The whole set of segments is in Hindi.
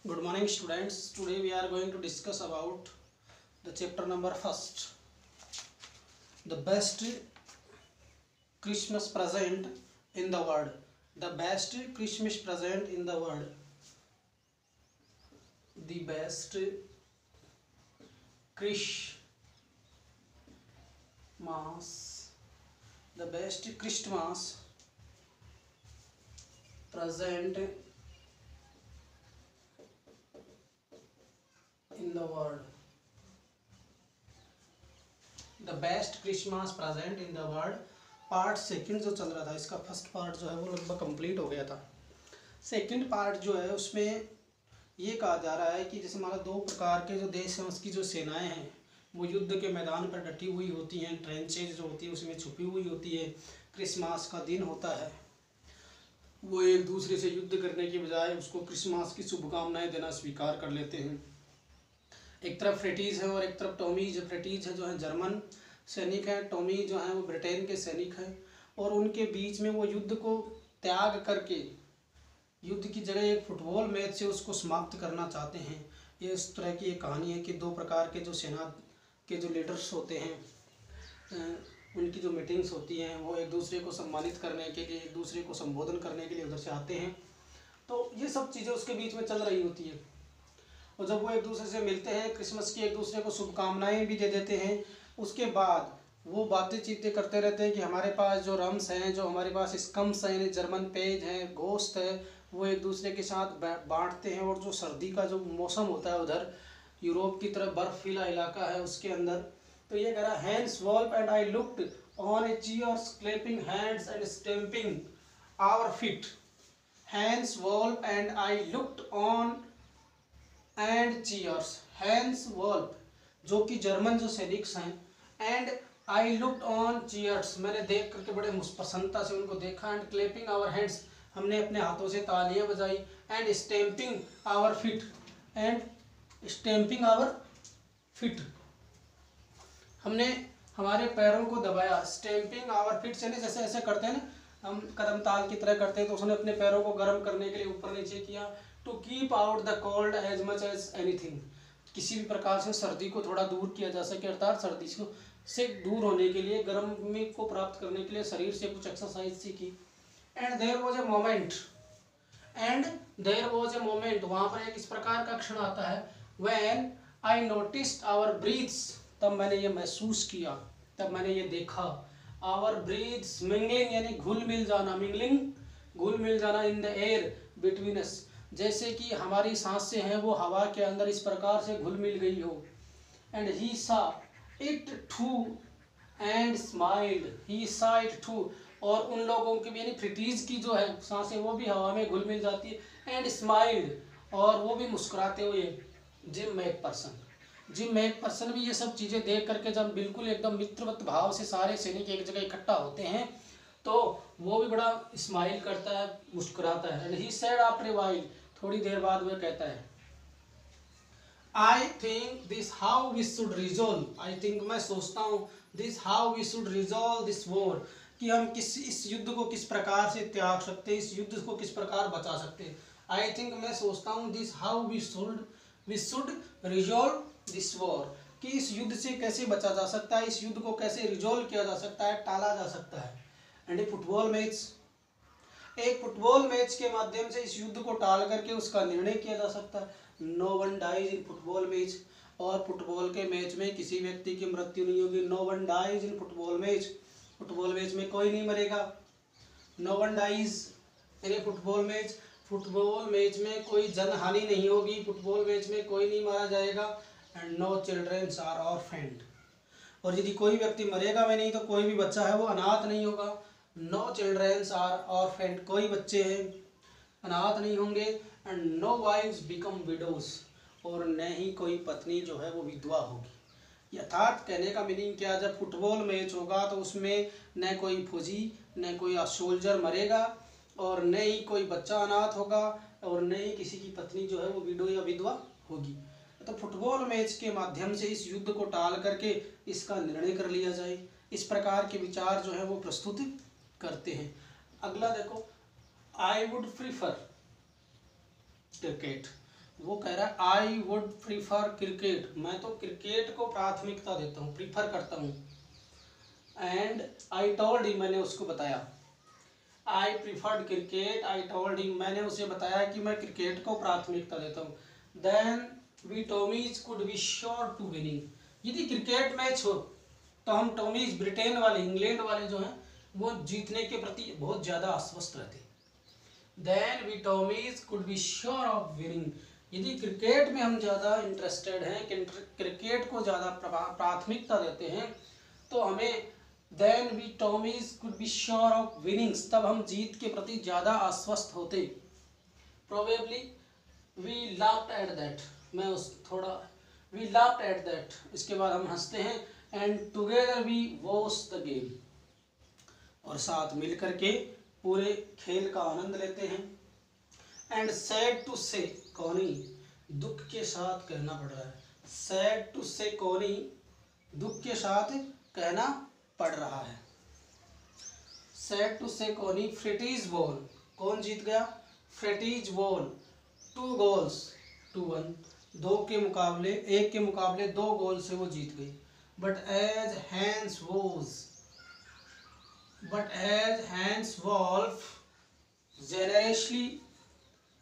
Good morning, students. Today we are going to discuss about the chapter number first, the best Christmas present in the world. The best Christmas present in the world. The best Christmas. The best Christmas present in the world. The best Christmas present in the world part second जो चल रहा था, इसका फर्स्ट पार्ट जो है वो लगभग कंप्लीट हो गया था। सेकंड पार्ट जो है उसमें ये कहा जा रहा है कि जैसे हमारा दो प्रकार के जो देश हैं उसकी जो सेनाएं हैं वो युद्ध के मैदान पर डटी हुई होती हैं, ट्रेंचेज जो होती है उसमें छुपी हुई होती है। क्रिसमस का दिन होता है, वो एक दूसरे से युद्ध करने की बजाय उसको क्रिसमस की शुभकामनाएं देना स्वीकार कर लेते हैं। एक तरफ फ्रेटीज है और एक तरफ टॉमीज। फ्रेटीज है जो है जर्मन सैनिक है, टॉमी जो है वो ब्रिटेन के सैनिक हैं, और उनके बीच में वो युद्ध को त्याग करके युद्ध की जगह एक फुटबॉल मैच से उसको समाप्त करना चाहते हैं। ये इस तरह की एक कहानी है कि दो प्रकार के जो सेना के जो लीडर्स होते हैं उनकी जो मीटिंग्स होती हैं वो एक दूसरे को सम्मानित करने के लिए, एक दूसरे को संबोधन करने के लिए उधर से आते हैं। तो ये सब चीज़ें उसके बीच में चल रही होती है, और जब वो एक दूसरे से मिलते हैं, क्रिसमस की एक दूसरे को शुभकामनाएं भी दे देते हैं, उसके बाद वो बातें चीतें करते रहते हैं कि हमारे पास जो रम्स हैं, जो हमारे पास स्कम्स हैं, जर्मन पेज हैं, गोश्त है, वो एक दूसरे के साथ बांटते हैं। और जो सर्दी का जो मौसम होता है उधर यूरोप की तरफ बर्फीला इलाका है उसके अंदर, तो ये कह रहा है Hans Wolf and I looked on a cheers clapping hands and stamping our feet. Hans Wolf and I looked on and cheers. Hans Wolf जो कि जर्मन जो सैनिक हैं, and I looked on cheers मैंने देख करके बड़े प्रसन्नता से उनको देखा, एंड क्लैपिंग आवर हैंड्स हमने अपने हाथों से तालियां बजाई, and stamping our feet and stamping our feet हमने हमारे पैरों को दबाया। स्टैम्पिंग आवर फीट से जैसे ऐसे करते हैं ना हम कदम ताल की तरह करते हैं, तो उसने अपने पैरों को गर्म करने के लिए ऊपर नीचे किया। To keep out the cold as much as anything, किसी भी प्रकार से सर्दी को थोड़ा दूर किया जा सके, अर्थात सर्दी से दूर होने के लिए, गर्मी को प्राप्त करने के लिए शरीर से कुछ एक्सरसाइज सी की। And there was a moment वहाँ पर एक इस प्रकार का क्षण आता है, when I noticed our breaths, तब मैंने ये महसूस किया, तब मैंने ये देखा। आवर ब्रीथ्स मिंगलिंग यानी घुल मिल जाना, मिंगलिंग घुल मिल जाना इन द एयर बिटवीन अस, जैसे कि हमारी सांसें हैं वो हवा के अंदर इस प्रकार से घुल मिल गई हो। एंड ही सा इट टू एंड स्माइल्ड, ही सा इट टू, और उन लोगों की भी यानी फ्रिटीज की जो है सांसें वो भी हवा में घुल मिल जाती है। एंड स्माइल्ड, और वो भी मुस्कुराते हुए। जिम मैक पर्सन भी ये सब चीज़ें देख करके जब बिल्कुल एकदम मित्रवत भाव से सारे सैनिक एक जगह इकट्ठा होते हैं तो वो भी बड़ा स्माइल करता है, मुस्कुराता है। And he said after a while, थोड़ी देर बाद वह कहता है, I think this how we should resolve, I think मैं सोचता हूँ, this how we should resolve this war, कि हम इस युद्ध को किस प्रकार से त्याग सकते हैं, इस युद्ध को किस प्रकार बचा सकते हैं। आई थिंक मैं सोचता हूँ, this how we should resolve this war, कि इस युद्ध से कैसे बचा जा सकता है, इस युद्ध को कैसे रिजॉल्व किया जा सकता है, टाला जा सकता है। एंड एक फुटबॉल मैच के माध्यम से इस युद्ध को टाल करके उसका निर्णय किया जा सकता है। No one dies in football match, और फुटबॉल के मैच में किसी व्यक्ति की मृत्यु नहीं होगी। No one dies in football match में कोई नहीं मरेगा। No one dies in football match में कोई जनहानि नहीं होगी, फुटबॉल मैच में कोई नहीं मारा जाएगा। And no childrens are orphaned, और यदि कोई व्यक्ति मरेगा भी नहीं तो कोई भी बच्चा है वो अनाथ नहीं होगा। नो चिल्ड्रंस आर ऑर्फेंड, कोई बच्चे हैं अनाथ नहीं होंगे। And no wives become widows, और न ही कोई पत्नी जो है वो विधवा होगी। यथार्थ कहने का मीनिंग क्या, जब फुटबॉल मैच होगा तो उसमें न कोई फौजी न कोई सोल्जर मरेगा, और न ही कोई बच्चा अनाथ होगा, और न ही किसी की पत्नी जो है वो विडो या विधवा होगी। तो फुटबॉल मैच के माध्यम से इस युद्ध को टाल करके इसका निर्णय कर लिया जाए, इस प्रकार के विचार जो है वो प्रस्तुत करते हैं। अगला देखो, आई वुड प्रीफर क्रिकेट, वो कह रहा है आई वुड प्रीफर क्रिकेट, मैं तो क्रिकेट को प्राथमिकता देता हूँ, प्रीफर करता हूँ। एंड आई टोल्ड हिम, मैंने उसको बताया, I preferred cricket, I told him, मैंने उसे बताया कि मैं क्रिकेट को प्राथमिकता देता हूँ। Then we Tommies could be sure to winning, यदि क्रिकेट मैच हो तो हम टॉमीज, ब्रिटेन वाले, इंग्लैंड वाले जो हैं वो जीतने के प्रति बहुत ज़्यादा आश्वस्त रहते। Then we Tommies could be sure of winning, यदि क्रिकेट में हम ज़्यादा इंटरेस्टेड हैं, क्रिकेट को ज़्यादा प्राथमिकता देते हैं, तो हमें then we Tommies could be sure of winnings, तब हम जीत के प्रति ज़्यादा आश्वस्त होते। Probably we laughed at that, मैं उस थोड़ा वी लाफ्ड एट दैट, इसके बाद हम हंसते हैं। And together we watch the game, और साथ मिल करके पूरे खेल का आनंद लेते हैं। एंड सैड टू से, कौनी, दुख के साथ कहना पड़ रहा है, सैड टू से कौनी, दुख के साथ कहना पड़ रहा है। सैड टू से कौनी, फ्रेटीज बॉल, कौन जीत गया, फ्रेटीज बॉल, 2 गोल्स टू 1, दो के मुकाबले, एक के मुकाबले 2 गोल से वो जीत गई। But as Hans Wolf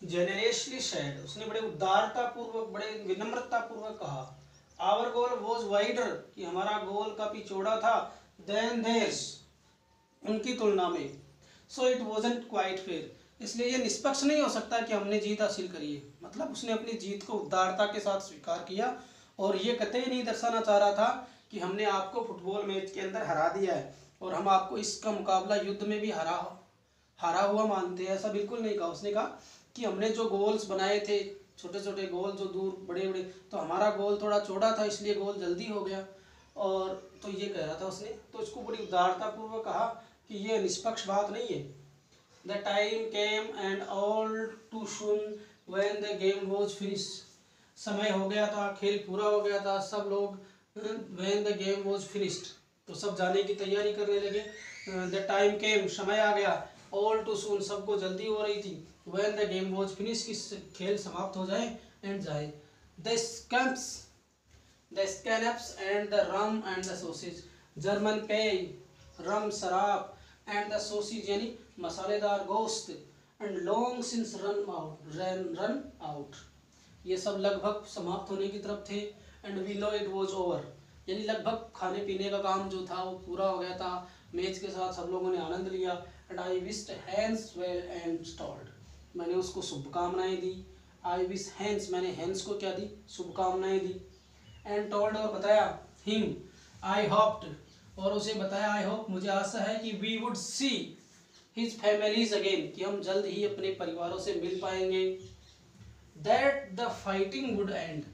generously said, उसने बड़े उदारता पूर्वक, बड़े विनम्रता पूर्वक कहा, आवर गोल वॉज वाइडर, कि हमारा गोल काफी चौड़ा था, देन देयर्स, उनकी तुलना में, सो इट वॉजंट क्वाइट फेयर, इसलिए ये निष्पक्ष नहीं हो सकता कि हमने जीत हासिल करी है। मतलब उसने अपनी जीत को उदारता के साथ स्वीकार किया और ये कतई नहीं दर्शाना चाह रहा था कि हमने आपको फुटबॉल मैच के अंदर हरा दिया है और हम आपको इसका मुकाबला युद्ध में भी हारा हुआ मानते हैं, ऐसा बिल्कुल नहीं कहा। उसने कहा कि हमने जो गोल्स बनाए थे, छोटे छोटे गोल जो दूर बड़े बड़े, तो हमारा गोल थोड़ा चौड़ा था इसलिए गोल जल्दी हो गया, और तो ये कह रहा था उसने। तो इसको बड़ी उदारतापूर्वक कहा कि ये निष्पक्ष बात नहीं है। The time came and all too soon when the game was finish, समय हो गया था, खेल पूरा हो गया था, सब लोग when the game was finished, तो सब जाने की तैयारी करने लगे। द टाइम केम, समय आ गया, ऑल टू सून, सबको जल्दी हो रही थी, when the game was finish, कि खेल समाप्त हो जाए एंड जाए। The schnapps and the rum and the sausage, German पेय, रम शराब, एंड द सॉसेज यानी मसालेदार गोश्त, and long since run out, ये सब लगभग समाप्त होने की तरफ थे। And we know it was over, यानी लगभग खाने पीने का काम जो था वो पूरा हो गया था, मैच के साथ सब लोगों ने आनंद लिया। And I wished Hans well and told, मैंने उसको शुभकामनाएं दी। आई विश हैंस, मैंने हैंस को क्या दी, शुभकामनाएं दी। एंड टोल्ड, और बताया, हिम, आई होप्ड, और उसे बताया, आई होप, मुझे आशा है कि we would see his families again, कि हम जल्द ही अपने परिवारों से मिल पाएंगे। That the fighting would end,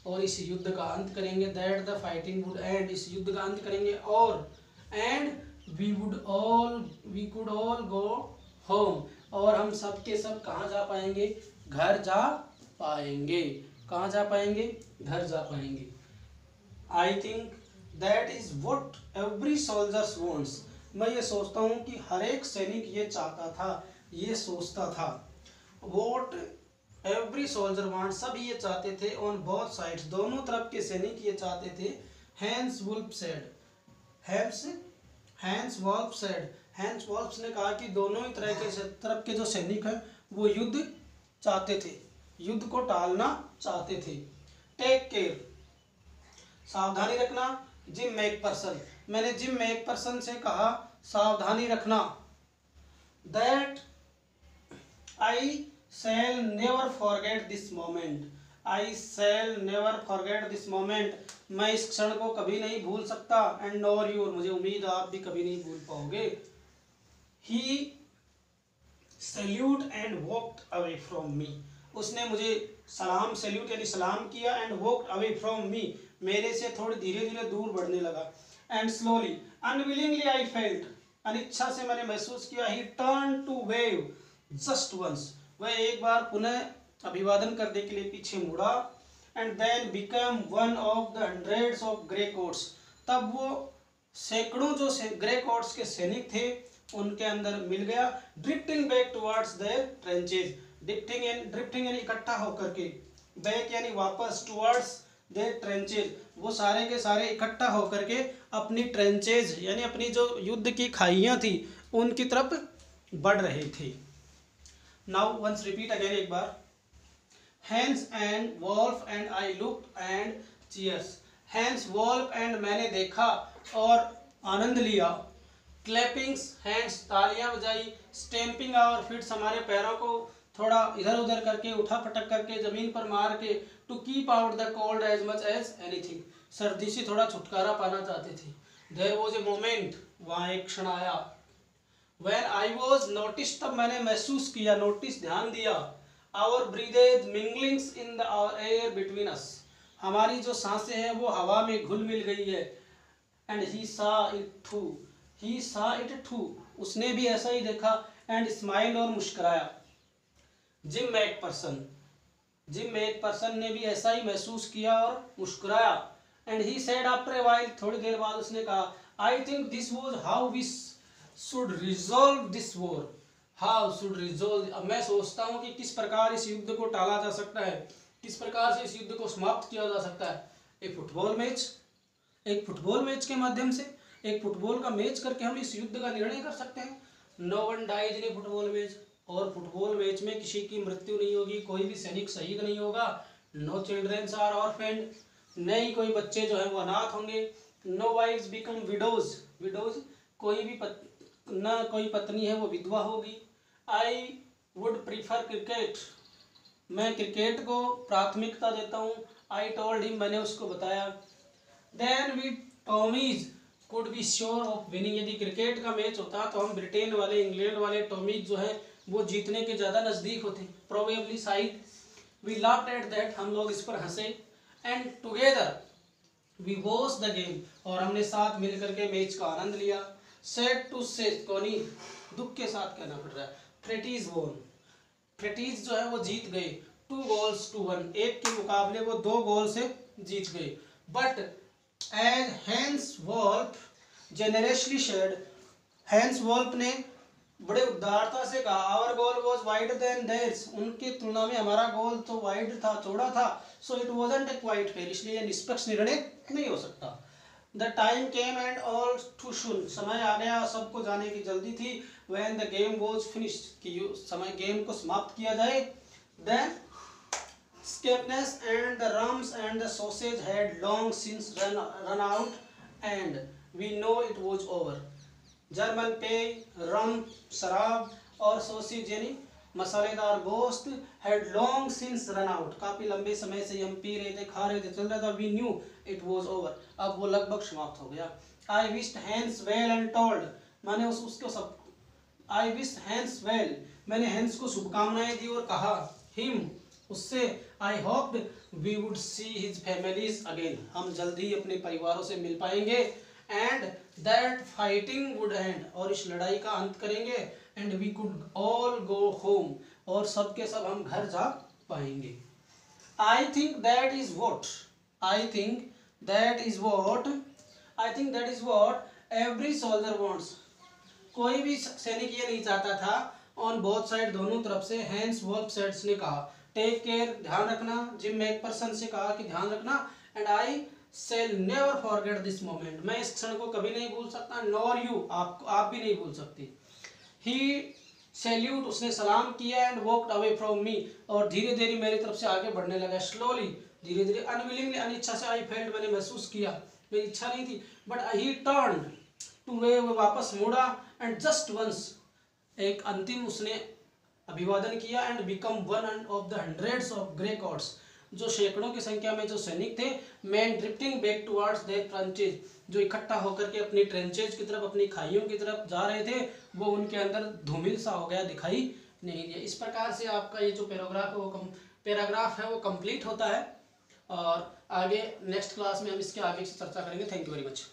और इस युद्ध का अंत करेंगे। That the fighting would end, इस युद्ध का अंत करेंगे। और and we could all go home, और हम सब के सब कहाँ जा पाएंगे, घर जा पाएंगे। कहाँ जा पाएंगे, घर जा पाएंगे। I think that is what every soldiers wants, मैं ये सोचता हूँ कि हर एक सैनिक ये चाहता था, ये सोचता था। व्हाट एवरी सोल्जर वांट्स, सब ये चाहते थे, ऑन बोथ साइड्स, दोनों तरफ के सैनिक ये चाहते थे। Hans Wolf said, Hans Wolf ने कहा कि दोनों ही तरफ के जो सैनिक हैं वो युद्ध चाहते थे, युद्ध को टालना चाहते थे। टेक केयर, सावधानी रखना। जिम मैकपर्सन, मैंने जिम मैकपर्सन से कहा सावधानी रखना। That I shell never forget this moment, I shell never forget this moment, मैं इस क्षण को कभी नहीं भूल सकता। एंड नॉर यू, मुझे उम्मीद है आप भी कभी नहीं भूल पाओगे। He salute and walked away from me, उसने मुझे सलाम, सैल्यूट यानी सलाम किया, and walked away from me, मेरे से थोड़ी धीरे धीरे दूर बढ़ने लगा। And slowly unwillingly I felt, अनिच्छा से मैंने महसूस किया। He turn to wave just once, वह एक बार पुनः अभिवादन करने के लिए पीछे मुड़ा। And then become one of the hundreds of grey coats, तब वो सैकड़ों जो ग्रे कोट्स के सैनिक थे उनके अंदर मिल गया। Drifting back towards their tranches, drifting यानी इकट्ठा होकर के, बैक यानी वापस, टुवर्ड्स दे ट्रेंचेज, वो सारे के सारे इकट्ठा होकर के अपनी ट्रेंचेज यानी अपनी जो युद्ध की खाइयाँ थी उनकी तरफ बढ़ रहे थे। नाउ वंस रिपीट अगेन, एक बार। Hans and Wolf and I look and cheers. Hans Wolf and मैंने देखा और आनंद लिया। क्लैपिंग्स हैंड्स तालियां बजाई। स्टैम्पिंग आवर फीट्स हमारे पैरों को थोड़ा इधर उधर करके उठा पटक करके जमीन पर मार के। To keep out the cold as much as anything, सर्दी से थोड़ा छुटकारा पाना चाहते थे। देयर वाज ए मोमेंट, वहाँ एक क्षण आया। व्हेन आई वाज नोटिस, तब मैंने महसूस किया, नोटिस ध्यान दिया। Our breaths minglings in the air between us, हमारी जो सांसें हैं वो हवा में घुल मिल गई है। एंड ही सा इट टू, उसने भी ऐसा ही देखा। एंड स्माइल, और मुस्कुराया। जिम मैकपर्सन ने भी ऐसा ही महसूस किया और मुस्कुराया। And he said after a while, थोड़ी देर बाद उसने कहा, I think this was how we should resolve this war. अब मैं सोचता हूँ कि किस प्रकार इस युद्ध को टाला जा सकता है, किस प्रकार से इस युद्ध को समाप्त किया जा सकता है। एक फुटबॉल मैच के माध्यम से, एक फुटबॉल का मैच करके हम इस युद्ध का निर्णय कर सकते हैं। No one dies in a football match, और फुटबॉल मैच में किसी की मृत्यु नहीं होगी, कोई भी सैनिक शहीद नहीं होगा। नो चिल्ड्रंस आर ऑर्फेंड, नहीं कोई बच्चे जो है वो अनाथ होंगे। नो वाइव्स बिकम विडोज, कोई भी न कोई पत्नी है वो विधवा होगी। आई वुड प्रीफर क्रिकेट, मैं क्रिकेट को प्राथमिकता देता हूँ। आई टोल्ड हिम, मैंने उसको बताया। Then we Tommies could be sure of winning, यदि क्रिकेट का मैच होता तो हम ब्रिटेन वाले, इंग्लैंड वाले टॉमीज जो है वो जीतने के ज़्यादा नज़दीक होते। प्रोबेबली शायद। वी लाफ्ड एट दैट, हम लोग इस पर हंसे। And together we watch the game, और हमने साथ मिल करके मैच का आनंद लिया। सैड टू से, कोनी दुख के साथ कहना पड़ रहा है, फ्रेटीज वोन, फ्रेटीज जो है वो जीत गए। 2 goals to 1, एक के मुकाबले वो 2 गोल से जीत गए। But as Hans Wolf generously said, Hans Wolf ने बड़े उदारता से कहा, our goal was wide than theirs, उनकी तुलना में हमारा गोल तो वाइड था, चौड़ा था। So it wasn't a quite fair, इसलिए निष्पक्ष निर्णय नहीं हो सकता। The time came and all too soon, समय आ गया, सबको जाने की जल्दी थी। When the game was finished, कि समय गेम को समाप्त किया जाए। Then Scapeness and the rums and the sausage had long since run out, and we know it was over. German पेय, रम शराब और सॉसेज यानी मसालेदार गोश्त had long since run out, काफी लंबे समय से हम पी रहे थे, खा रहे थे, चल रहा था। We knew it was over, अब वो लगभग समाप्त हो गया। I wished Hans well and told, मैंने उसको सब I wished Hans well, मैंने हैंस को शुभकामनाएं दी और कहा him, उससे I hoped we would see his families again, हम जल्द ही अपने परिवारों से मिल पाएंगे। and that fighting would end, और इस लड़ाई का अंत करेंगे। and we could all go home, और सब के सब हम घर जा पाएंगे। I think that is what every soldier wants, कोई भी सैनिक ये नहीं चाहता था। ऑन बोथ साइड, दोनों तरफ से। हैंस वॉल्फ सेड्स ने कहा, टेक केयर, ध्यान रखना। जिम मैकपर्सन से कहा कि ध्यान रखना। And I shall never forget this moment, मैं इस क्षण को कभी नहीं भूल सकता। नॉर यू, आप भी नहीं भूल सकती। ही सैल्यूट, उसने सलाम किया। एंड वॉकड अवे फ्रॉम मी, और धीरे धीरे मेरी तरफ से आगे बढ़ने लगा। स्लोली, धीरे धीरे। अनविलिंगली, अनिच्छा से। आई फेल्ट, मैंने महसूस किया, मेरी इच्छा नहीं थी। But he turn two way, वो वापस मुड़ा। एंड जस्ट वंस, एक अंतिम उसने अभिवादन किया। And become one of the hundreds of grey coats, जो सैकड़ों की संख्या में जो सैनिक थे। Men drifting back towards their trenches, जो इकट्ठा होकर के अपनी ट्रेंचेज की तरफ, अपनी खाइयों की तरफ जा रहे थे, वो उनके अंदर धूमिल सा हो गया, दिखाई नहीं दिया। इस प्रकार से आपका ये जो पैराग्राफ है वो कंप्लीट होता है। और आगे नेक्स्ट क्लास में हम इसके आगे से चर्चा करेंगे। Thank you very much.